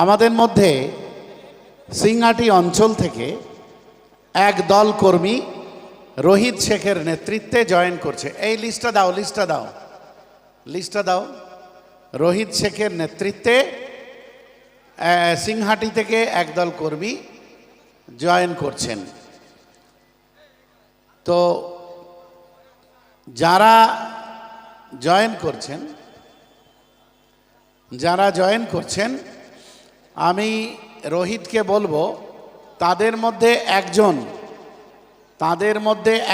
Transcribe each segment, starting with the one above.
আমাদের মধ্যে সিংহাটি অঞ্চল থেকে এক দল কর্মী রোহিত শেখের নেতৃত্বে জয়েন করছে। এই লিস্টটা দাও। রোহিত শেখের নেতৃত্বে সিংহাটি থেকে একদল কর্মী জয়েন করছেন। তো যারা জয়েন করছেন আমি রোহিতকে বলবো তাদের মধ্যে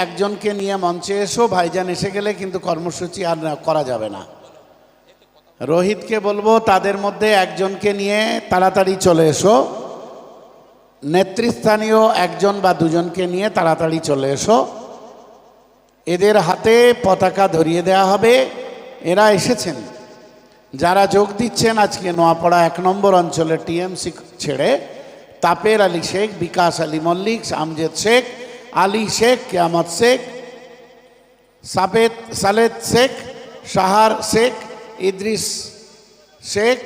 একজনকে নিয়ে মঞ্চে এসো। ভাইজান এসে গেলে কিন্তু কর্মসূচি আর করা যাবে না। রোহিতকে বলবো তাদের মধ্যে একজনকে নিয়ে তাড়াতাড়ি চলে এসো। নেতৃস্থানীয় একজন বা দুজনকে নিয়ে তাড়াতাড়ি চলে এসো। এদের হাতে পতাকা ধরিয়ে দেওয়া হবে। এরা এসেছেন, যারা যোগ দিচ্ছেন আজকে নোয়াপাড়া 1 নম্বর অঞ্চলের টিএমসি ছেড়ে তাপের আলী শেখ, বিকাশ আলী মল্লিক, আমজেদ শেখ, আলী শেখ, কেয়ামত শেখ, সালেদ শেখ, শাহার শেখ, ইদ্রিস শেখ,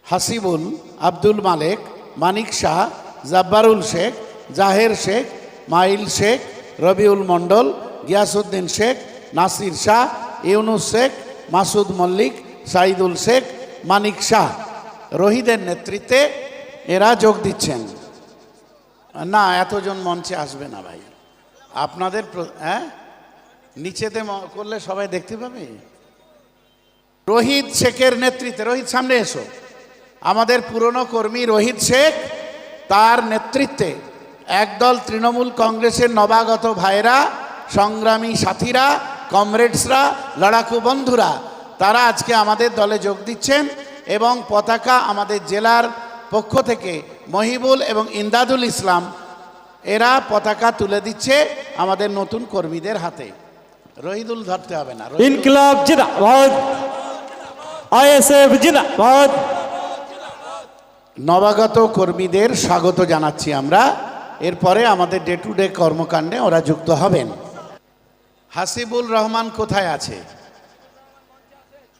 হাসিবুল, আব্দুল মালেক, মানিক শাহ, জব্বারুল শেখ, জাহের শেখ, মাইল শেখ, রবিউল মণ্ডল, গিয়াসউদ্দিন শেখ, নাসির শাহ, ইউনুস শেখ, মাসুদ মল্লিক, সাইদুল শেখ, মানিক শাহ, রোহিতের নেতৃত্বে এরা যোগ দিচ্ছেন। না, এতজন মঞ্চে আসবে না ভাই, আপনাদের নিচেতে করলে সবাই দেখতে পাবে। রোহিত শেখের নেতৃত্বে, রোহিত সামনে এসো। আমাদের পুরনো কর্মী রোহিত শেখ, তার নেতৃত্বে একদল তৃণমূল কংগ্রেসের নবাগত ভাইরা, সংগ্রামী সাথীরা, কমরেডসরা, লড়াকু বন্ধুরা, তারা আজকে আমাদের দলে যোগ দিচ্ছেন এবং পতাকা আমাদের জেলার পক্ষ থেকে মহিবুল এবং ইমদাদুল ইসলাম এরা পতাকা তুলে দিচ্ছে আমাদের নতুন কর্মীদের হাতে। রহিদুল ধরতে হবে না। ইনকিলাব জিন্দাবাদ, আইএসএফ জিন্দাবাদ। নবাগত কর্মীদের স্বাগত জানাচ্ছি আমরা। এরপরে আমাদের ডে টু ডে কর্মকাণ্ডে ওরা যুক্ত হবেন। হাসিবুল রহমান কোথায় আছে?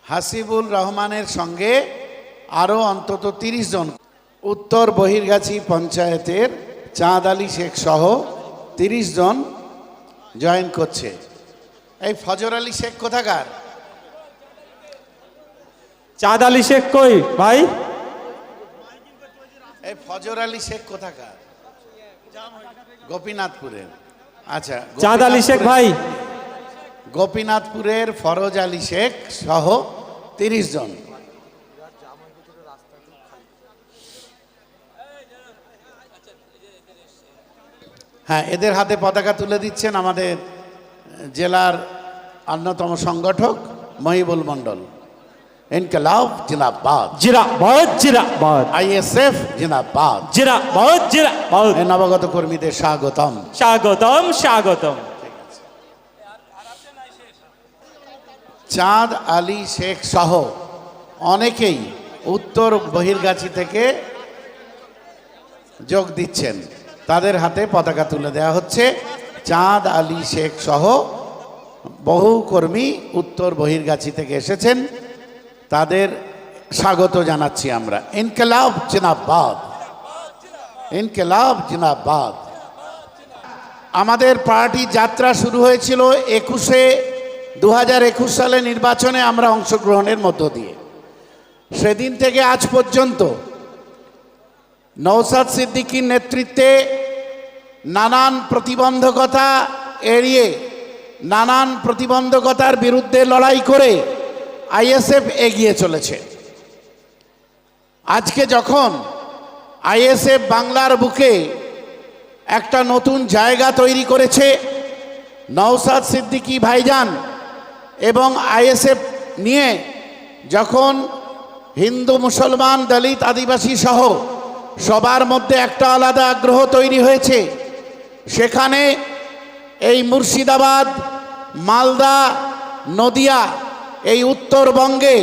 হাসিবুল রহমানের সঙ্গে আরও অন্তত 30 জন উত্তর বহিরগাছি পঞ্চায়েতের চাঁদ আলী শেখ সহ 30 জন জয়েন করছে। এই ফজর আলী শেখ কোথাকার? চাঁদ আলী শেখ কই ভাই? এই ফজর আলী শেখ কোথাকার? গোপীনাথপুরের। আচ্ছা, চাঁদ আলী শেখ ভাই, গোপীনাথপুরের ফরজ আলী শেখ সহ 30 জন। হ্যাঁ, এদের হাতে পতাকা তুলে দিচ্ছেন আমাদের জেলার অন্যতম সংগঠক মহিবুল মণ্ডল। ইনকিলাব জিন্দাবাদ, জিন্দাবাদ, জিন্দাবাদ। আইএসএফ জিন্দাবাদ, জিন্দাবাদ, জিন্দাবাদ। এই নবাগত কর্মীদের স্বাগতম, স্বাগতম, স্বাগতম। চাঁদ আলী শেখ সহ অনেকেই উত্তর বহিরগাছি থেকে যোগ দিচ্ছেন, তাদের হাতে পতাকা তুলে দেওয়া হচ্ছে। চাঁদ আলী শেখ সহ বহু কর্মী উত্তর বহিরগাছি থেকে এসেছেন, তাদের স্বাগত জানাচ্ছি আমরা। ইনকিলাব জিন্দাবাদ, ইনকিলাব জিন্দাবাদ। আমাদের পার্টি যাত্রা শুরু হয়েছিল 2021 সালে নির্বাচনে আমরা অংশগ্রহণের মধ্য দিয়ে। সেদিন থেকে আজ পর্যন্ত নওশাদ সিদ্দিকীর নেতৃত্বে নানান প্রতিবন্ধকতা এড়িয়ে, নানান প্রতিবন্ধকতার বিরুদ্ধে লড়াই করে আইএসএফ এগিয়ে চলেছে। আজকে যখন আইএসএফ বাংলার বুকে একটা নতুন জায়গা তৈরি করেছে, নওশাদ সিদ্দিকী ভাইজান এবং আইএসএফ নিয়ে যখন হিন্দু, মুসলমান, দলিত, আদিবাসী সহ সবার মধ্যে একটা আলাদা আগ্রহ তৈরি হয়েছে, সেখানে এই মুর্শিদাবাদ, মালদা, নদিয়া, এই উত্তরবঙ্গে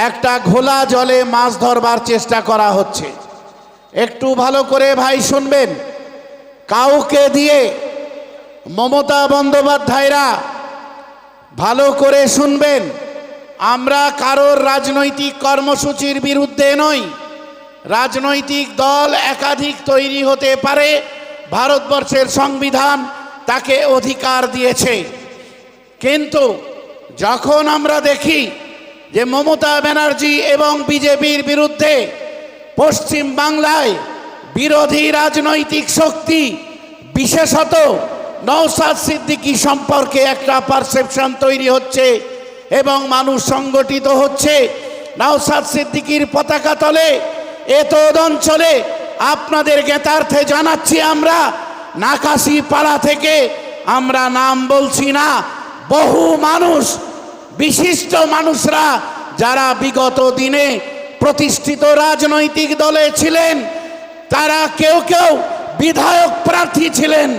একটা ঘোলা জলে মাছ ধরবার চেষ্টা করা হচ্ছে। একটু ভালো করে ভাই শুনবেন, কাউকে দিয়ে মমতা বন্দ্যোপাধ্যায়রা ভালো করে শুনবেন, আমরা কারোর রাজনৈতিক কর্মসূচির বিরুদ্ধে নই, রাজনৈতিক দল একাধিক তৈরি হতে পারে, ভারতবর্ষের সংবিধান তাকে অধিকার দিয়েছে। কিন্তু যখন আমরা দেখি যে মমতা ব্যানার্জি এবং বিজেপির বিরুদ্ধে পশ্চিম বাংলায় বিরোধী রাজনৈতিক শক্তি, বিশেষত নওশাদ সিদ্দিকী সম্পর্কে একটা পারসেপশন তৈরি হচ্ছে এবং মানুষ সংগঠিত হচ্ছে নওশাদ সিদ্দিকীর পতাকা তলে, এতদ অঞ্চলে আপনাদের জ্ঞাতার্থে জানাচ্ছি, আমরা নাকাশি পাড়া থেকে, আমরা নাম বলছি না, বহু মানুষ, বিশিষ্ট মানুষরা যারা বিগত দিনে প্রতিষ্ঠিত রাজনৈতিক দলে ছিলেন, তারা কেউ কেউ বিধায়ক প্রার্থী ছিলেন,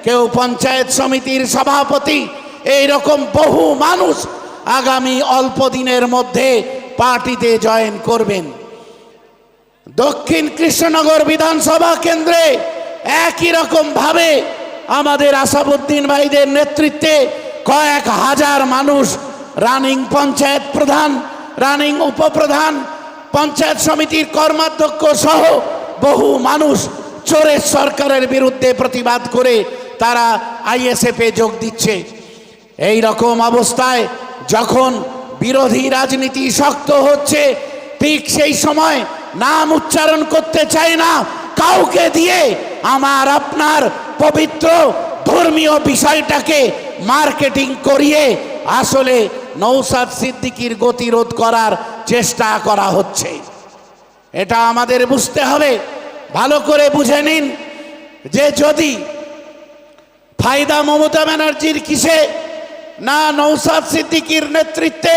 কেউ পঞ্চায়েত সমিতির সভাপতি, এই রকম বহু মানুষ আগামী অল্প দিনের মধ্যে পার্টিতে জয়েন করবেন। দক্ষিণ কৃষ্ণনগর বিধানসভা কেন্দ্রে একই রকম ভাবে আমাদের আসাদুদ্দিন ভাইদের নেতৃত্বে কয়েক হাজার মানুষ, রানিং পঞ্চায়েত প্রধান, রানিং উপপ্রধান, পঞ্চায়েত সমিতির কর্মাধ্যক্ষ সহ বহু মানুষ চোরের সরকারের বিরুদ্ধে প্রতিবাদ করে তারা আইএসএফে যোগ দিচ্ছে। এই রকম অবস্থায় যখন বিরোধী রাজনীতি শক্ত হচ্ছে, ঠিক সেই সময় নাম উচ্চারণ করতে চাই না কাউকে দিয়ে আমার আপনার পবিত্র ধর্মীয় বিষয়টাকে মার্কেটিং করিয়ে আসলে নওশাদ সিদ্দিকীর গতিরোধ করার চেষ্টা করা হচ্ছে। এটা আমাদের বুঝতে হবে। ভালো করে বুঝে নিন যে যদি ফায়দা মমতা ব্যানার্জির কিসে না নওশাদ সিদ্দিকীর নেতৃত্বে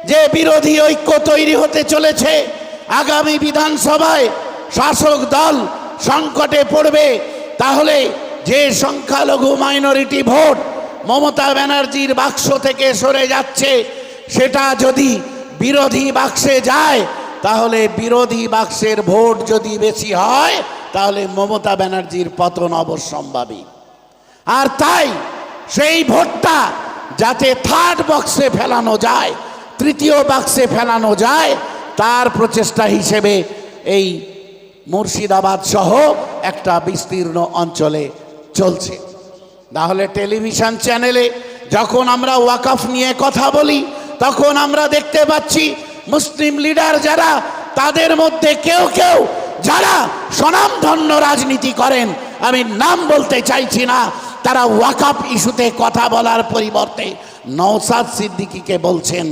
যে বিরোধী ঐক্য তৈরি হতে চলেছে, আগামী বিধানসভায় শাসক দল সংকটে পড়বে, তাহলে যে সংখ্যালঘু মাইনরিটি ভোট মমতা ব্যানার্জির বাক্স থেকে সরে যাচ্ছে, সেটা যদি বিরোধী বাক্সে যায়, তাহলে বিরোধী বাক্সের ভোট যদি বেশি হয়, তাহলে মমতা ব্যানার্জির পতন অবশ্যম্ভাবী। আর তাই সেই ভোটটা যাতে থার্ড বক্সে ফেলানো যায়, তৃতীয় বাক্সে ফেলানো যায়, তার প্রচেষ্টা হিসেবে এই মুর্শিদাবাদ সহ একটা বিস্তীর্ণ অঞ্চলে চলছে। তাহলে টেলিভিশন চ্যানেলে যখন আমরা ওয়াকফ নিয়ে কথা বলি, তখন আমরা দেখতে পাচ্ছি মুসলিম লিডার যারা, তাদের মধ্যে কেউ কেউ যারা স্বনামধন্য রাজনীতি করেন, আমি নাম বলতে চাইছি না, তারা ওয়াকফ ইস্যুতে কথা বলার পরিবর্তে নওশাদ সিদ্দিকীকে বলছেন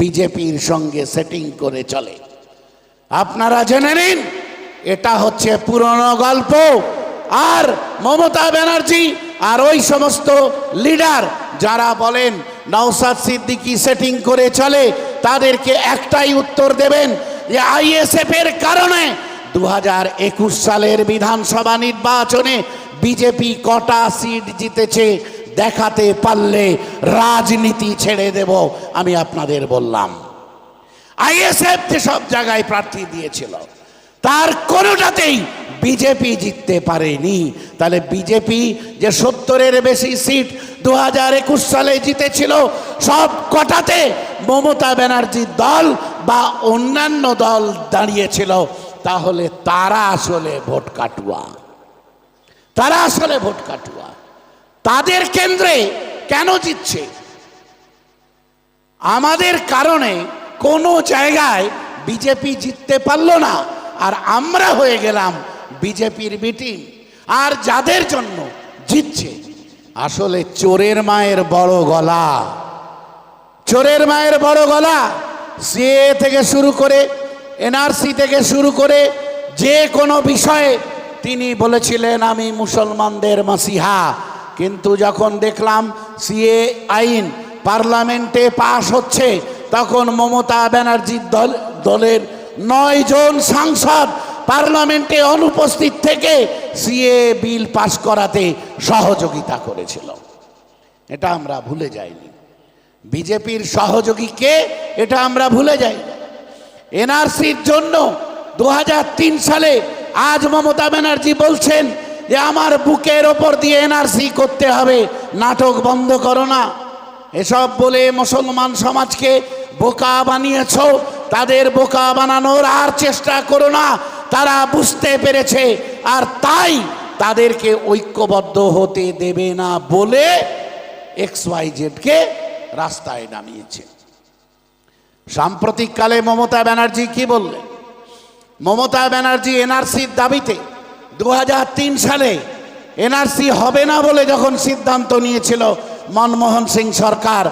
বিজেপির সঙ্গে সেটিং করে চলে। আপনারা জেনে নিন, এটা হচ্ছে পুরনো গল্প। আর মমতা ব্যানার্জি আর ওই সমস্ত লিডার যারা বলেন নওশাদ সিদ্দিকী সেটিং করে চলে, তাদেরকে একটাই উত্তর দেবেন যে আইএসএফ এর কারণে 2021 সালের বিধানসভা নির্বাচনে বিজেপি কটা সিট জিতেছে দেখাতে পারলে রাজনীতি ছেড়ে দেব। আমি আপনাদের বললাম, আইএসএফ যে সব জায়গায় প্রার্থী দিয়েছিল, তার কোনোটাতেই বিজেপি জিততে পারেনি। তাহলে বিজেপি যে 70-এর বেশি সিট 2021 সালে জিতেছিল, সব কটাতে মমতা ব্যানার্জির দল বা অন্যান্য দল দাঁড়িয়েছিল। তাহলে তারা আসলে ভোট কাটুয়া, তারা আসলে ভোট কাটুয়া। তাদের কেন্দ্রে কেন জিতছে? আমাদের কারণে কোনো জায়গায় বিজেপি জিততে পারল না, আর আমরা হয়ে গেলাম বিজেপির বিটিং। আর যাদের জন্য জিতছে, আসলে চোরের মায়ের বড় গলা, চোরের মায়ের বড় গলা। সিএ থেকে শুরু করে, এনআরসি থেকে শুরু করে যে কোনো বিষয়ে তিনি বলেছিলেন আমি মুসলমানদের মাসিহা। কিন্তু যখন দেখলাম সিএ আইন পার্লামেন্টে পাশ হচ্ছে, তখন মমতা ব্যানার্জির দলের 9 জন সাংসদ পার্লামেন্টে অনুপস্থিত থেকে সিএ বিল পাশ করাতে সহযোগিতা করেছিল। এটা আমরা ভুলে যাইনি। বিজেপির সহযোগী কে, এটা আমরা ভুলে যাই। এনআরসির জন্য 2003 সালে আজ মমতা ব্যানার্জি বলছেন যে আমার বুকের ওপর দিয়ে এনআরসি করতে হবে, নাটক বন্ধ করো না। এসব বলে মুসলমান সমাজকে বোকা বানিয়েছ, তাদের বোকা বানানোর আর চেষ্টা করো না। তারা বুঝতে পেরেছে, আর তাই তাদেরকে ঐক্যবদ্ধ হতে দেবে না বলে XYZ কে রাস্তায় নামিয়েছে। সাম্প্রতিককালে মমতা ব্যানার্জি কি বললেন? মমতা ব্যানার্জি এনআরসির দাবিতে 2003 সালে এনআরসি হবে না বলে যখন সিদ্ধান্ত নিয়েছিল মনমোহন সিং সরকার,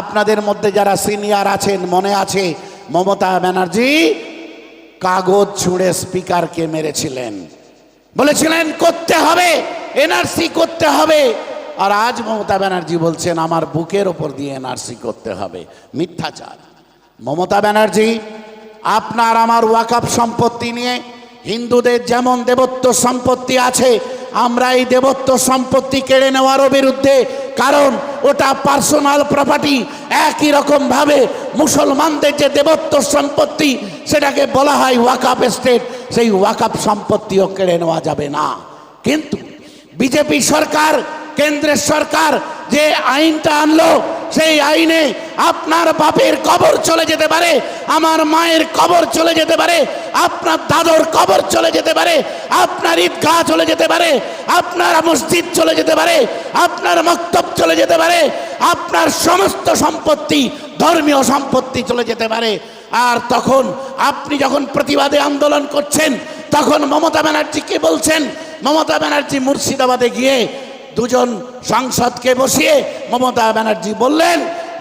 আপনাদের মধ্যে যারা সিনিয়র আছেন মনে আছে, মমতা ব্যানার্জি কাগজ ছুঁড়ে স্পিকারকে মেরেছিলেন, বলেছিলেন করতে হবে, এনআরসি করতে হবে। আর আজ মমতা ব্যানার্জি বলছেন আমার বুকের ওপর দিয়ে এনআরসি করতে হবে। মিথ্যাচার। মমতা ব্যানার্জি, আপনার আমার ওয়াকফ সম্পত্তি নিয়ে হিন্দুদের যেমন দেবত্ব সম্পত্তি আছে, আমরা এই দেবত্ব সম্পত্তি কেড়ে নেওয়ারও বিরুদ্ধে, কারণ ওটা পার্সোনাল প্রপার্টি। একই রকম ভাবে মুসলমানদের যে দেবত্ব সম্পত্তি সেটাকে বলা হয় ওয়াকফ এস্টেট, সেই ওয়াকফ সম্পত্তিও কেড়ে নেওয়া যাবে না। কিন্তু বিজেপি সরকার, কেন্দ্রের সরকার যে আইনটা আনলো, সেই আইনে আপনার বাপের কবর চলে যেতে পারে, আমার মায়ের কবর চলে যেতে পারে, আপনার দাদর কবর চলে যেতে পারে, আপনার ঈদগাহ চলে যেতে পারে, আপনার মসজিদ চলে যেতে পারে, আপনার মক্তব চলে যেতে পারে, আপনার সমস্ত সম্পত্তি, ধর্মীয় সম্পত্তি চলে যেতে পারে। আর তখন আপনি যখন প্রতিবাদে আন্দোলন করছেন, তখন মমতা ব্যানার্জি কি বলছেন? মমতা ব্যানার্জি মুর্শিদাবাদে গিয়ে দুজন সাংসদকে বসিয়ে মমতা ব্যানার্জি বললেন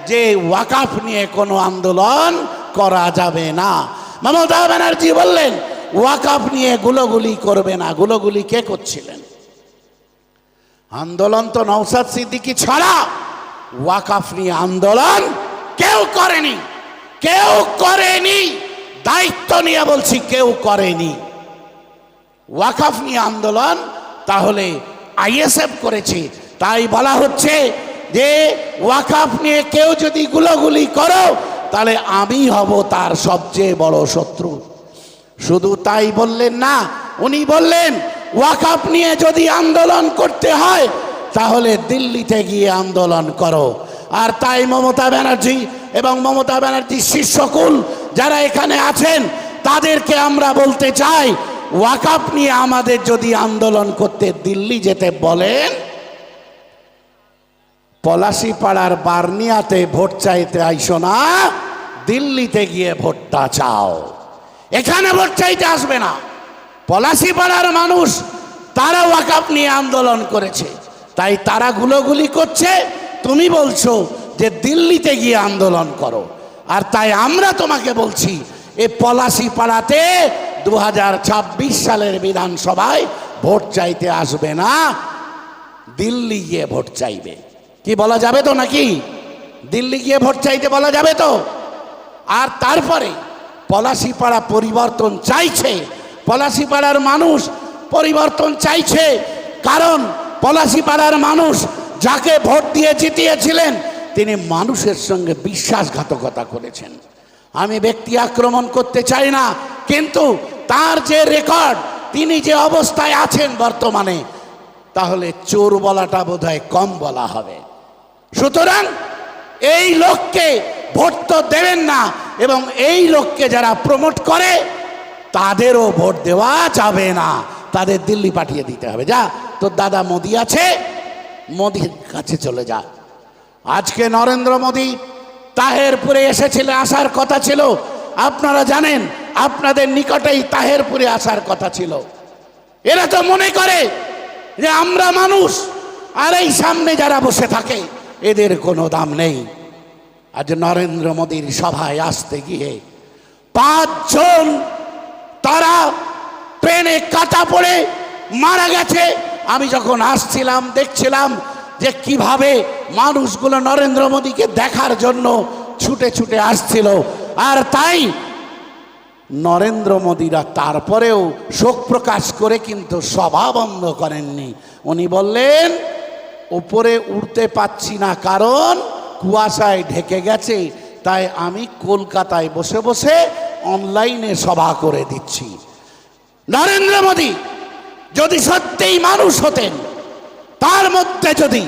যে ওয়াকফ নিয়ে কোনো আন্দোলন করা যাবে না। মমতা ব্যানার্জি বললেন ওয়াকফ নিয়ে গুলোগুলি করবে না। গুলোগুলি কে করছিলেন? আন্দোলন তো নওশাদ সিদ্দিকী ছাড়া ওয়াকফ নিয়ে আন্দোলন কেউ করেনি, কেউ করেনি। দায়িত্ব নিয়ে বলছি, কেউ করেনি। ওয়াকফ নিয়ে আন্দোলন তাহলে আইএসএফ করেছে। তাই বলা হচ্ছে যে ওয়াকফ নিয়ে কেউ যদি গুলোগুলি করো তাহলে আমি হব তার সবচেয়ে বড় শত্রু। শুধু তাই বললেন না, উনি বললেন ওয়াকফ নিয়ে যদি আন্দোলন করতে হয় তাহলে দিল্লিতে গিয়ে আন্দোলন করো। আর তাই মমতা ব্যানার্জি এবং মমতা ব্যানার্জির শিষ্যকুল যারা এখানে আছেন তাদেরকে আমরা বলতে চাই, ওয়াকফ নিয়ে আমাদের যদি আন্দোলন করতে দিল্লি যেতে বলেন, পলাশীপাড়ার বার্নিয়াতে ভোট চাইতে আইসো না, দিল্লিতে গিয়ে ভোটটা চাও। এখানে ভোট চাইতে আসবে না। পলাশীপাড়ার মানুষ তারা ওয়াকফ নিয়ে আন্দোলন করেছে, তাই তারা গুলোগুলি করছে। তুমি বলছো যে দিল্লিতে গিয়ে আন্দোলন করো। আর তাই আমরা তোমাকে বলছি, এই পলাশীপাড়াতে 2026 সালের বিধানসভায় ভোট চাইতে আসবে না, দিল্লি গিয়ে ভোট চাইবে। কি বলা যাবে তো নাকি? দিল্লি গিয়ে ভোট চাইতে বলা যাবে তো? আর তারপরে পলাশীপাড়া পরিবর্তন চাইছে, পলাশীপাড়ার মানুষ পরিবর্তন চাইছে, কারণ পলাশীপাড়ার মানুষ যাকে ভোট দিয়ে জিতিয়েছিলেন তিনি মানুষের সঙ্গে বিশ্বাসঘাতকতা করেছেন। আমি ব্যক্তি আক্রমণ করতে চাই না, কিন্তু তার যে রেকর্ড, তিনি যে অবস্থায় আছেন বর্তমানে, তাহলে চোর বলাটা বোধহয় কম বলা হবে। সুতরাং এই লোককে ভোট তো দেবেন না, এবং এই লোককে যারা প্রমোট করে তাদেরও ভোট দেওয়া যাবে না, তাদের দিল্লি পাঠিয়ে দিতে হবে। যা, তোর দাদা মোদি আছে, মোদির কাছে চলে যা। আজকে নরেন্দ্র মোদি তাহেরপুরে এসেছিলেন, আসার কথা ছিল। আপনারা জানেন আপনাদের নিকটেই তাহেরপুরে আসার কথা ছিল। এরা তো মনে করে যে আমরা মানুষ, আর এই সামনে যারা বসে থাকে এদের কোনো দাম নেই। আজ নরেন্দ্র মোদীর সভায় আসতে গিয়ে 5 জন তারা ট্রেনে কাটা পড়ে মারা গেছে। আমি যখন আসছিলাম দেখছিলাম যে কিভাবে মানুষগুলো নরেন্দ্র মোদীকে দেখার জন্য ছুটে ছুটে আসছিল। আর তাই নরেন্দ্র মোদীরা তারপরেও শোক প্রকাশ করে কিন্তু সভা বন্ধ করেননি। উনি বললেন উপরে উঠতে পাচ্ছি না, কারণ কুয়াশায় ঢেকে গেছে, তাই আমি কলকাতায় বসে বসে অনলাইনে সভা করে দিচ্ছি। নরেন্দ্র মোদী যদি সত্যিই মানুষ হতেন, তার মধ্যে যদি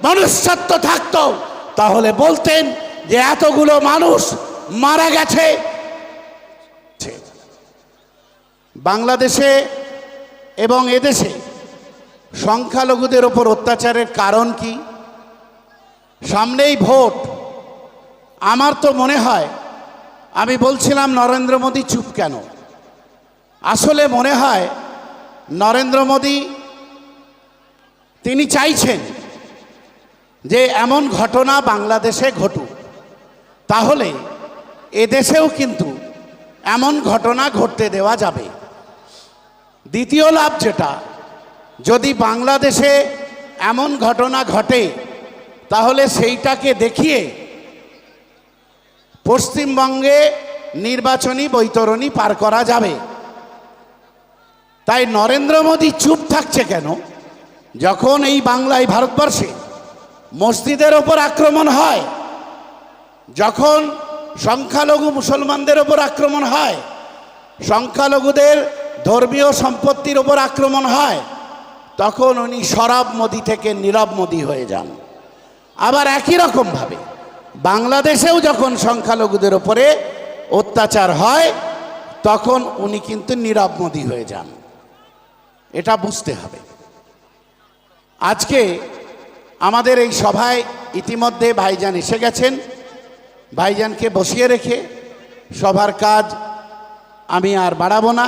মনুষ্যত্ব থাকতো, তাহলে বলতেন যে এতগুলো মানুষ মারা গেছে, বাংলাদেশে এবং এদেশে সংখ্যালঘুদের ওপর অত্যাচারের কারণ কি? সামনেই ভোট। আমার তো মনে হয়, আমি বলছিলাম নরেন্দ্র মোদী চুপ কেন? আসলে মনে হয় নরেন্দ্র মোদী তিনি চাইছেন যে এমন ঘটনা বাংলাদেশে ঘটুক, তাহলে এদেশেও কিন্তু এমন ঘটনা ঘটতে দেওয়া যাবে। দ্বিতীয় লাভ যেটা, যদি বাংলাদেশে এমন ঘটনা ঘটে তাহলে সেইটাকে দেখিয়ে পশ্চিমবঙ্গে নির্বাচনী বৈতরণী পার করা যাবে। তাই নরেন্দ্র মোদী চুপ থাকছে কেন? যখন এই বাংলায়, ভারতবর্ষে মসজিদের ওপর আক্রমণ হয়, যখন সংখ্যালঘু মুসলমানদের ওপর আক্রমণ হয়, সংখ্যালঘুদের ধর্মীয় সম্পত্তির ওপর আক্রমণ হয়, তখন উনি শরাব মোদী থেকে নীরব মোদী হয়ে যান। আবার একই রকমভাবে বাংলাদেশেও যখন সংখ্যালঘুদের ওপরে অত্যাচার হয়, তখন উনি কিন্তু নীরব মোদী হয়ে যান। এটা বুঝতে হবে। আজকে আমাদের এই সভায় ইতিমধ্যে ভাইজান এসে গেছেন। ভাইজানকে বসিয়ে রেখে সভার কাজ আমি আর বাড়াবো না।